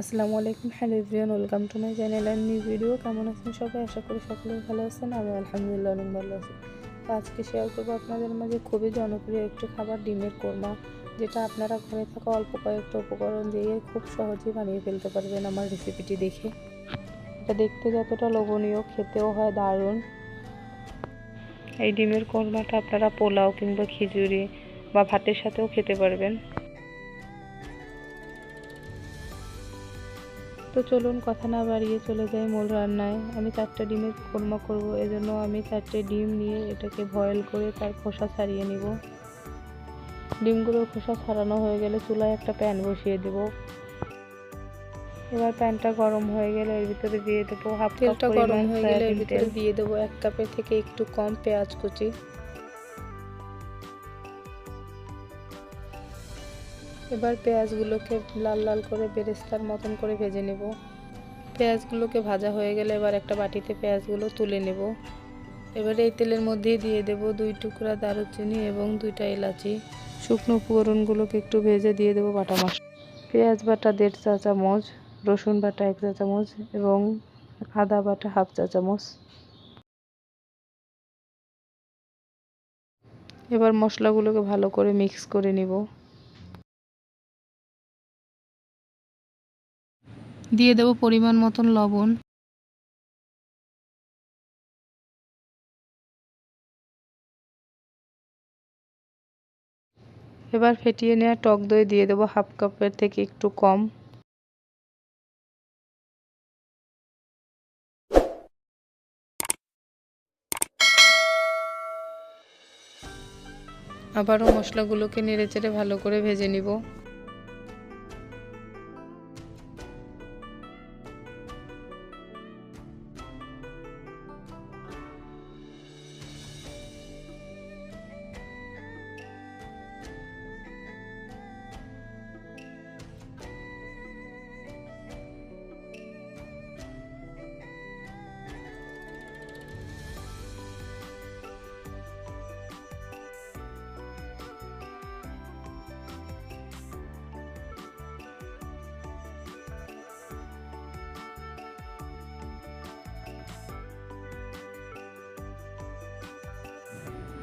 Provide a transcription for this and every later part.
আসসালামু আলাইকুম, hello everyone, welcome to my channel and new video. কেমন আছেন সবাই? আশা করি সকলেই ভালো আছেন। আমি আলহামদুলিল্লাহ অনেক ভালো আছি। তো আজকে শেয়ার করবো আপনাদের মাঝে খুবই জনপ্রিয় একটি খাবার, ডিমের কোরমা, যেটা আপনারা ঘরে থাকা অল্প কয়েকটা উপকরণ দিয়ে খুব সহজেই বানিয়ে ফেলতে পারবেন আমার রেসিপিটি দেখে। এটা দেখতে যতটা লোভনীয়, খেতেও হয় দারুণ। এই ডিমের কোরমাটা আপনারা পোলাও কিংবা খিচুড়ি বা ভাতের সাথেও খেতে পারবেন। তো চলুন কথা না বাড়িয়ে চলে যাই মূল রান্নায়। আমি 4টা ডিমের কোরমা করব, এজন্য আমি 4টে ডিম নিয়ে এটাকে বয়েল করে তার খোসা ছাড়িয়ে নিব। ডিমগুলোর খোসা ছাড়ানো হয়ে গেলে চুলায় একটা প্যান বসিয়ে দেব। এবার প্যানটা গরম হয়ে গেলে এর ভিতরে দিয়ে দেবো হাফ কাপ পরিমাণ সয়াবিন তেল। দিয়ে দেবো 1 কাপের থেকে একটু কম পেঁয়াজ কুচি। এবার পেঁয়াজগুলোকে লাল লাল করে বেরেস্তার মতন করে ভেজে নেব। পেঁয়াজগুলোকে ভাজা হয়ে গেলে এবার একটা বাটিতে পেঁয়াজগুলো তুলে নেব। এবার এই তেলের মধ্যেই দিয়ে দেব 2 টুকরা দারুচিনি এবং 2টা এলাচি। শুকনো উপকরণগুলোকে একটু ভেজে দিয়ে দেব বাটা মশলা। পেঁয়াজ বাটা 1.5 চা চামচ, রসুন বাটা 1 চা চামচ এবং আদা বাটা হাফ চা চামচ। এবার মশলাগুলোকে ভালো করে মিক্স করে নিব। দিয়ে দেব পরিমাণ মতন লবণ। এবার ফেটিয়ে নেওয়া টক দই দিয়ে দেবো হাফ কাপের থেকে একটু কম। আবারও মশলাগুলোকে নেড়েচেড়ে ভালো করে ভেজে নিব।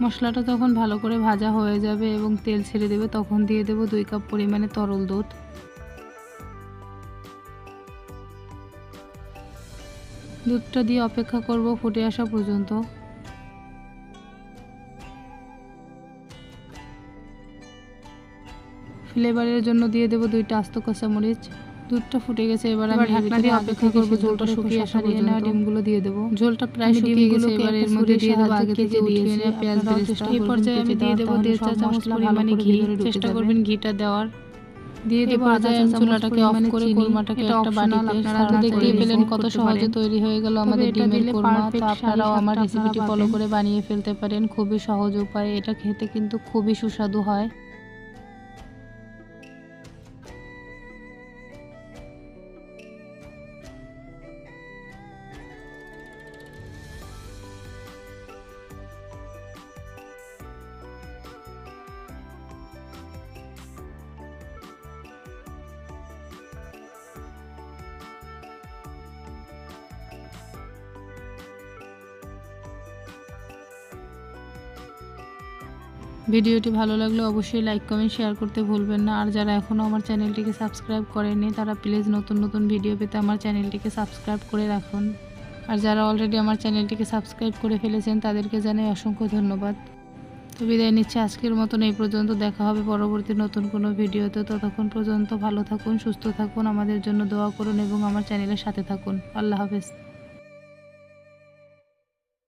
মশলাটা যখন ভালো করে ভাজা হয়ে যাবে এবং তেল ছেড়ে দেবে, তখন দিয়ে দেব 2 কাপ পরিমাণে তরল দুধ। দুধটা দিয়ে অপেক্ষা করব ফুটে আসা পর্যন্ত। ফ্লেভারের জন্য দিয়ে দেব 2টা আস্ত কাঁচামরিচ। দুধটা ফুটে গেছে, এবার আমি ঢাকনা দিয়ে অপেক্ষা করব ঝোলটা শুকিয়ে আসা পর্যন্ত। ডিমগুলো দিয়ে দেব। ঝোলটা প্রায় শুকিয়ে গেছে, এবার এর মধ্যে দিয়ে দেব আগে থেকে উঠিয়ে নেওয়া পেঁয়াজ বেরেস্তা। এই পর্যায়ে আমি দিয়ে দেব 1.5 চা চামচ পরিমাণে ঘি। চেষ্টা করবেন ঘিটা দেওয়ার। দিয়ে দেব আদা চুলাটাকে অফ করে কোরমাটাকে একটা বাটিতে। আপনারা দেখতেই পেলেন কত সহজে তৈরি হয়ে গেল আমাদের ডিমের কোরমা। তো আপনারাও আমার রেসিপিটি ফলো করে বানিয়ে ফেলতে পারেন। খুবই সহজ উপায়ে, এটা খেতে কিন্তু খুবই সুস্বাদু হয়। ভিডিওটি ভালো লাগলে অবশ্যই লাইক কমেন্ট শেয়ার করতে ভুলবেন না। আর যারা এখনও আমার চ্যানেলটিকে সাবস্ক্রাইব করেননি, তারা প্লিজ নতুন নতুন ভিডিও পেতে আমার চ্যানেলটিকে সাবস্ক্রাইব করে রাখুন। আর যারা অলরেডি আমার চ্যানেলটিকে সাবস্ক্রাইব করে ফেলেছেন, তাদেরকে জানাই অসংখ্য ধন্যবাদ। তো বিদায় নিচ্ছি আজকের মতন এই পর্যন্ত। দেখা হবে পরবর্তী নতুন কোনো ভিডিওতে। ততক্ষণ পর্যন্ত ভালো থাকুন, সুস্থ থাকুন, আমাদের জন্য দোয়া করুন এবং আমার চ্যানেলের সাথে থাকুন। আল্লাহ হাফেজ।